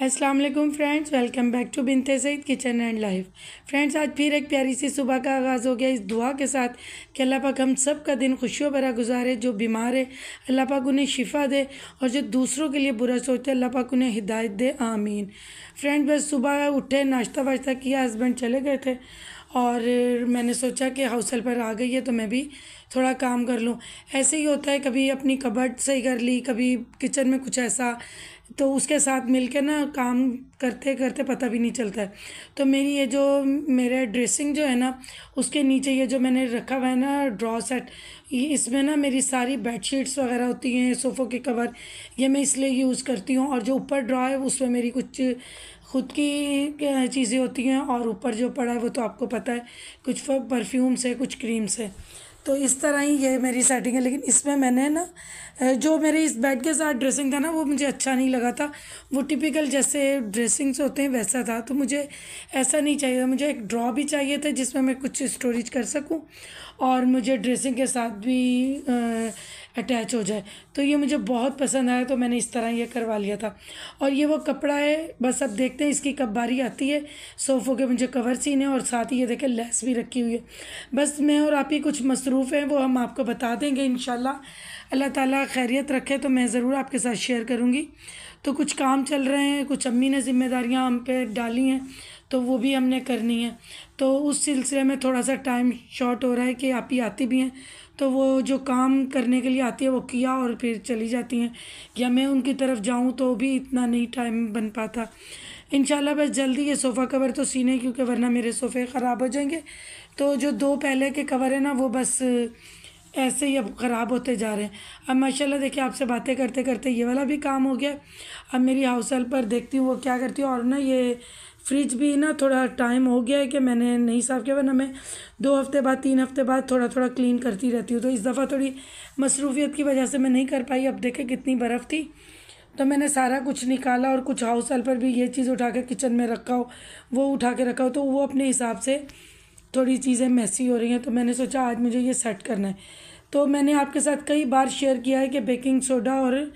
अस्सलाम वालेकुम friends, welcome back to Binte Saeed kitchen and life. Friends, आज फिर एक प्यारी सी सुबह का आगाज़ हो गया इस दुआ के साथ कि अल्लाह पाक हम सब का दिन खुशियों भरा गुजारे। जो बीमार है अल्लाह पाक उन्हें शिफा दे, और जो दूसरों के लिए बुरा सोचते अल्लाह पाक उन्हें हिदायत दे, आमीन। फ्रेंड्स, बस सुबह उठे, नाश्ता वाश्ता किया, हस्बैंड चले गए थे और मैंने सोचा कि हाउस हेल्पर आ गई है तो मैं भी थोड़ा काम कर लूँ। ऐसे ही होता है, कभी अपनी कबर्ड सही कर ली, कभी किचन में कुछ ऐसा, तो उसके साथ मिलके ना काम करते करते पता भी नहीं चलता है। तो मेरी ये जो मेरे ड्रेसिंग जो है ना, उसके नीचे ये जो मैंने रखा हुआ है ना ड्रॉ सेट, इसमें ना मेरी सारी बेडशीट्स वगैरह होती हैं, सोफ़ों के कवर, ये मैं इसलिए यूज़ करती हूँ। और जो ऊपर ड्रॉ है उसमें मेरी कुछ खुद की चीज़ें होती हैं, और ऊपर जो पड़ा है वो तो आपको पता है, कुछ परफ्यूम्स है, कुछ क्रीम्स है। तो इस तरह ही ये मेरी सेटिंग है। लेकिन इसमें मैंने ना जो मेरे इस बेड के साथ ड्रेसिंग था ना, वो मुझे अच्छा नहीं लगा था। वो टिपिकल जैसे ड्रेसिंग्स होते हैं वैसा था, तो मुझे ऐसा नहीं चाहिए। मुझे एक ड्रॉ भी चाहिए था जिसमें मैं कुछ स्टोरेज कर सकूं, और मुझे ड्रेसिंग के साथ भी अटैच हो जाए। तो ये मुझे बहुत पसंद आया, तो मैंने इस तरह ये करवा लिया था। और ये वो कपड़ा है, बस अब देखते हैं इसकी कब बारी आती है। सोफ़ों के मुझे कवर सीने, और साथ ही ये देखें लेस भी रखी हुई है। बस मैं और आप ही कुछ मसरूफ़ हैं, वो हम आपको बता देंगे इंशाल्लाह। अल्लाह ताला खैरियत रखे तो मैं ज़रूर आपके साथ शेयर करूँगी। तो कुछ काम चल रहे हैं, कुछ अम्मी ने ज़िम्मेदारियाँ हम पे डाली हैं, तो वो भी हमने करनी है। तो उस सिलसिले में थोड़ा सा टाइम शॉर्ट हो रहा है कि आप ही आती भी हैं, तो वो जो काम करने के लिए आती है वो किया और फिर चली जाती हैं, या मैं उनकी तरफ जाऊं तो भी इतना नहीं टाइम बन पाता। इंशाल्लाह बस जल्दी ये सोफ़ा कवर तो सीने, क्योंकि वरना मेरे सोफ़े ख़राब हो जाएंगे। तो जो दो पहले के कवर है ना, वो बस ऐसे ही अब ख़राब होते जा रहे हैं। अब माशाल्लाह देखिए, आपसे बातें करते करते ये वाला भी काम हो गया। अब मेरी हाउस हेल्पर देखती हूँ वो क्या करती हूँ। और ना ये फ्रिज भी ना थोड़ा टाइम हो गया है कि मैंने नहीं साफ़ किया, वरना मैं 2 हफ्ते बाद 3 हफ्ते बाद थोड़ा थोड़ा क्लीन करती रहती हूँ। तो इस दफ़ा थोड़ी मसरूफ़ियत की वजह से मैं नहीं कर पाई। अब देखें कितनी बर्फ़ थी, तो मैंने सारा कुछ निकाला, और कुछ हाउस हेल्पर भी ये चीज़ उठा के किचन में रखा हो, वो उठा के रखा हो, तो वो अपने हिसाब से थोड़ी चीज़ें मैसी हो रही हैं। तो मैंने सोचा आज मुझे ये सेट करना है। तो मैंने आपके साथ कई बार शेयर किया है कि बेकिंग सोडा और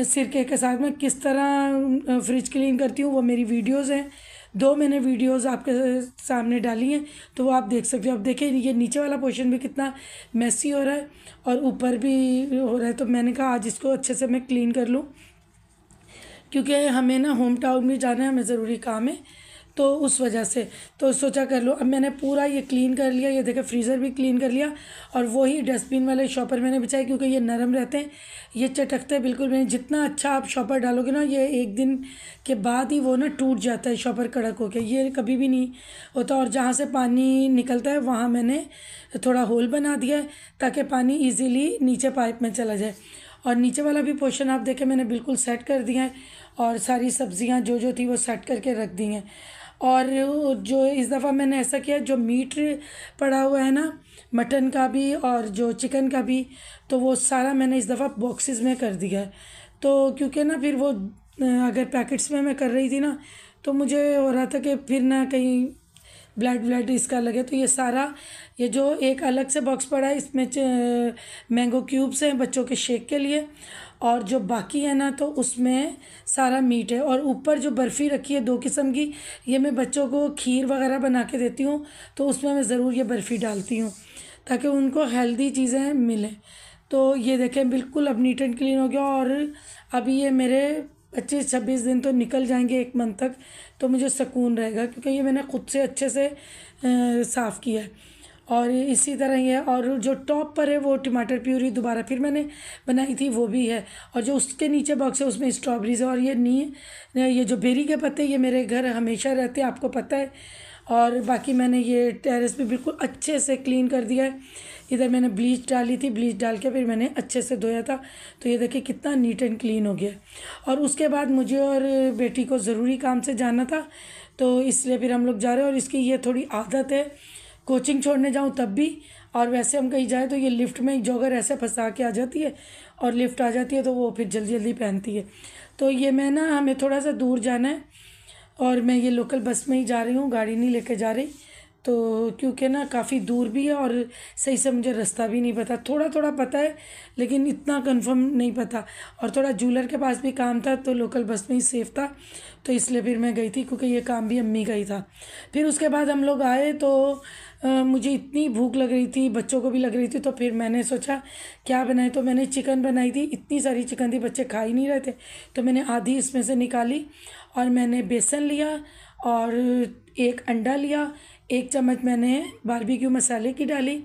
सिरके के साथ मैं किस तरह फ्रिज क्लीन करती हूँ। वो मेरी वीडियोज़ हैं, 2 मैंने वीडियोज़ आपके सामने डाली हैं, तो वो आप देख सकते हो। अब देखिए ये नीचे वाला पोर्शन भी कितना मैसी हो रहा है, और ऊपर भी हो रहा है। तो मैंने कहा आज इसको अच्छे से मैं क्लीन कर लूँ, क्योंकि हमें ना होम टाउन में जाना है, हमें ज़रूरी काम है, तो उस वजह से तो सोचा कर लो। अब मैंने पूरा ये क्लीन कर लिया, ये देखें फ्रीज़र भी क्लीन कर लिया, और वही डस्टबिन वाले शॉपर मैंने बिछाए, क्योंकि ये नरम रहते हैं, ये चटकते बिल्कुल भी नहीं। जितना अच्छा आप शॉपर डालोगे ना, ये एक दिन के बाद ही वो ना टूट जाता है शॉपर कड़क होकर, ये कभी भी नहीं होता। और जहाँ से पानी निकलता है वहाँ मैंने थोड़ा होल बना दिया है, ताकि पानी ईज़िली नीचे पाइप में चला जाए। और नीचे वाला भी पोर्शन आप देखें मैंने बिल्कुल सेट कर दिया है, और सारी सब्जियां जो जो थी वो सेट करके रख दी हैं। और जो इस दफ़ा मैंने ऐसा किया, जो मीट पड़ा हुआ है ना, मटन का भी और जो चिकन का भी, तो वो सारा मैंने इस दफ़ा बॉक्सेस में कर दिया है। तो क्योंकि ना फिर वो अगर पैकेट्स में मैं कर रही थी ना, तो मुझे हो रहा था कि फिर ना कहीं ब्लड ब्लड इसका लगे। तो ये सारा, ये जो एक अलग से बॉक्स पड़ा है, इसमें मैंगो क्यूब्स हैं बच्चों के शेक के लिए, और जो बाकी है ना तो उसमें सारा मीट है। और ऊपर जो बर्फ़ी रखी है 2 किस्म की, ये मैं बच्चों को खीर वगैरह बना के देती हूँ, तो उसमें मैं ज़रूर ये बर्फ़ी डालती हूँ ताकि उनको हेल्दी चीज़ें मिलें। तो ये देखें बिल्कुल अब नीट एंड क्लीन हो गया। और अभी ये मेरे 25-26 दिन तो निकल जाएंगे, 1 मंथ तक, तो मुझे सुकून रहेगा, क्योंकि ये मैंने ख़ुद से अच्छे से साफ़ किया है। और इसी तरह ही है। और जो टॉप पर है वो टमाटर प्यूरी दोबारा फिर मैंने बनाई थी, वो भी है। और जो उसके नीचे बॉक्स है उसमें स्ट्रॉबेरीज है। और ये जो बेरी के पत्ते, ये मेरे घर हमेशा रहते हैं, आपको पता है। और बाकी मैंने ये टेरेस भी बिल्कुल अच्छे से क्लीन कर दिया है। इधर मैंने ब्लीच डाली थी, ब्लीच डाल के फिर मैंने अच्छे से धोया था। तो ये देखिए कितना नीट एंड क्लीन हो गया। और उसके बाद मुझे और बेटी को ज़रूरी काम से जाना था, तो इसलिए फिर हम लोग जा रहे हैं। और इसकी ये थोड़ी आदत है, कोचिंग छोड़ने जाऊँ तब भी, और वैसे हम कहीं जाए तो ये लिफ्ट में जॉगर ऐसे फंसा के आ जाती है, और लिफ्ट आ जाती है तो वो फिर जल्दी जल्दी पहनती है। तो ये मैं ना, हमें थोड़ा सा दूर जाना है, और मैं ये लोकल बस में ही जा रही हूँ, गाड़ी नहीं लेके जा रही। तो क्योंकि ना काफ़ी दूर भी है और सही से मुझे रास्ता भी नहीं पता, थोड़ा थोड़ा पता है लेकिन इतना कंफर्म नहीं पता। और थोड़ा जूलर के पास भी काम था तो लोकल बस में ही सेफ था, तो इसलिए फिर मैं गई थी क्योंकि ये काम भी अम्मी का ही था। फिर उसके बाद हम लोग आए तो मुझे इतनी भूख लग रही थी, बच्चों को भी लग रही थी, तो फिर मैंने सोचा क्या बनाए, तो मैंने चिकन बनाई थी। इतनी सारी चिकन थी, बच्चे खा ही नहीं रहे थे, तो मैंने आधी इसमें से निकाली और मैंने बेसन लिया और एक अंडा लिया, 1 चम्मच मैंने बारबेक्यू मसाले की डाली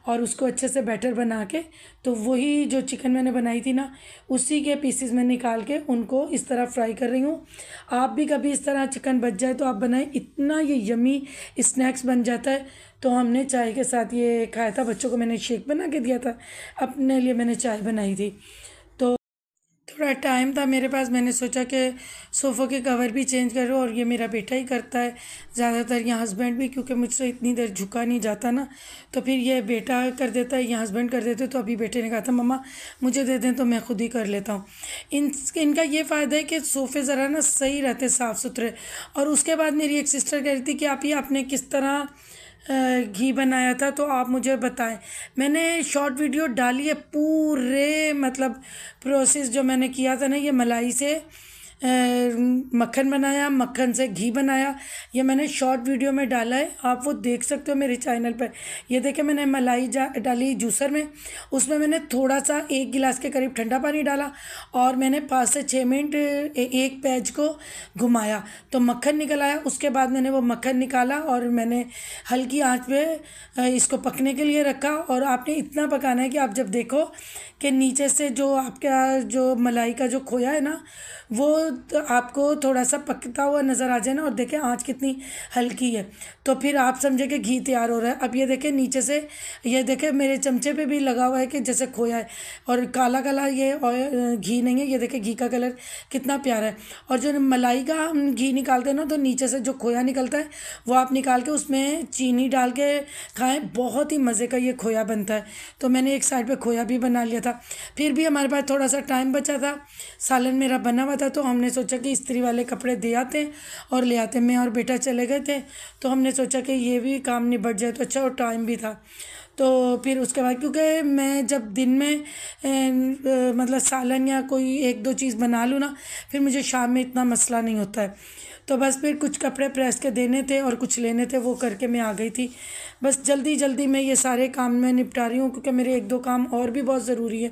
और उसको अच्छे से बैटर बना के, तो वही जो चिकन मैंने बनाई थी ना, उसी के पीसेस में निकाल के उनको इस तरह फ्राई कर रही हूँ। आप भी कभी इस तरह चिकन बच जाए तो आप बनाएं, इतना ये यमी स्नैक्स बन जाता है। तो हमने चाय के साथ ये खाया था, बच्चों को मैंने शेक बना के दिया था, अपने लिए मैंने चाय बनाई थी। तो थोड़ा टाइम था मेरे पास, मैंने सोचा कि सोफ़े के कवर भी चेंज करो, और ये मेरा बेटा ही करता है ज़्यादातर, या हस्बैंड भी, क्योंकि मुझसे इतनी देर झुका नहीं जाता ना, तो फिर ये बेटा कर देता है या हस्बैंड कर देते। तो अभी बेटे ने कहा था मम्मा मुझे दे दें, तो मैं खुद ही कर लेता हूँ। इनका ये फ़ायदा है कि सोफ़े ज़रा ना सही रहते, साफ़ सुथरे। और उसके बाद मेरी एक सिस्टर कह रही थी कि आप ये आपने किस तरह घी बनाया था, तो आप मुझे बताएं। मैंने शॉर्ट वीडियो डाली है, पूरे मतलब प्रोसेस जो मैंने किया था ना, ये मलाई से मक्खन बनाया, मक्खन से घी बनाया, ये मैंने शॉर्ट वीडियो में डाला है, आप वो देख सकते हो मेरे चैनल पर। ये देखें, मैंने मलाई डाली जूसर में, उसमें मैंने थोड़ा सा 1 गिलास के करीब ठंडा पानी डाला और मैंने 5 से 6 मिनट एक पैच को घुमाया तो मक्खन निकल आया। उसके बाद मैंने वो मक्खन निकाला और मैंने हल्की आंच पे इसको पकने के लिए रखा। और आपने इतना पकाना है कि आप जब देखो कि नीचे से जो आपका जो मलाई का जो खोया है ना, वो तो आपको थोड़ा सा पकता हुआ नज़र आ जाए ना, और देखें आंच कितनी हल्की है, तो फिर आप समझे कि घी तैयार हो रहा है। अब ये देखें नीचे से, ये देखें मेरे चमचे पे भी लगा हुआ है कि जैसे खोया है, और काला काला ये घी नहीं है, ये देखें घी का कलर कितना प्यारा है। और जो मलाई का हम घी निकालते हैं ना, तो नीचे से जो खोया निकलता है वो आप निकाल के उसमें चीनी डाल के खाएं, बहुत ही मज़े का ये खोया बनता है। तो मैंने एक साइड पे खोया भी बना लिया था। फिर भी हमारे पास थोड़ा सा टाइम बचा था, सालन मेरा बना हुआ था, तो हमने सोचा कि इस्त्री वाले कपड़े दे आते हैं और ले आते। मैं और बेटा चले गए थे, तो हमने सोचा कि ये भी काम निबट जाए तो अच्छा, और टाइम भी था। तो फिर उसके बाद, क्योंकि मैं जब दिन में मतलब सालन या कोई 1-2 चीज़ बना लूँ ना, फिर मुझे शाम में इतना मसला नहीं होता है। तो बस फिर कुछ कपड़े प्रेस के देने थे और कुछ लेने थे, वो करके मैं आ गई थी। बस जल्दी जल्दी मैं ये सारे काम मैं निपटा रही हूँ, क्योंकि मेरे 1-2 काम और भी बहुत ज़रूरी है।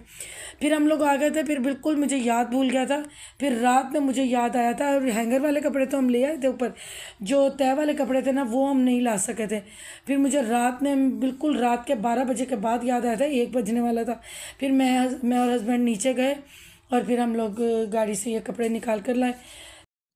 फिर हम लोग आ गए थे, फिर बिल्कुल मुझे याद भूल गया था। फिर रात में मुझे याद आया था, और हैंगर वाले कपड़े तो हम ले आए थे ऊपर, जो तय वाले कपड़े थे ना वो हम नहीं ला सके थे। फिर मुझे रात में बिल्कुल रात के 12 बजे के बाद याद आया था, 1 बजने वाला था। फिर मैं और हस्बैंड नीचे गए और फिर हम लोग गाड़ी से ये कपड़े निकाल कर लाए।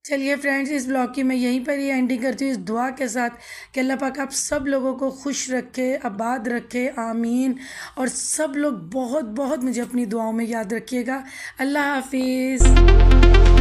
चलिए फ्रेंड्स, इस ब्लॉग की मैं यहीं पर ही एंडिंग करती हूँ, इस दुआ के साथ कि अल्लाह पाक आप सब लोगों को खुश रखे, आबाद रखे, आमीन। और सब लोग बहुत बहुत मुझे अपनी दुआओं में याद रखिएगा। अल्लाह हाफिज़।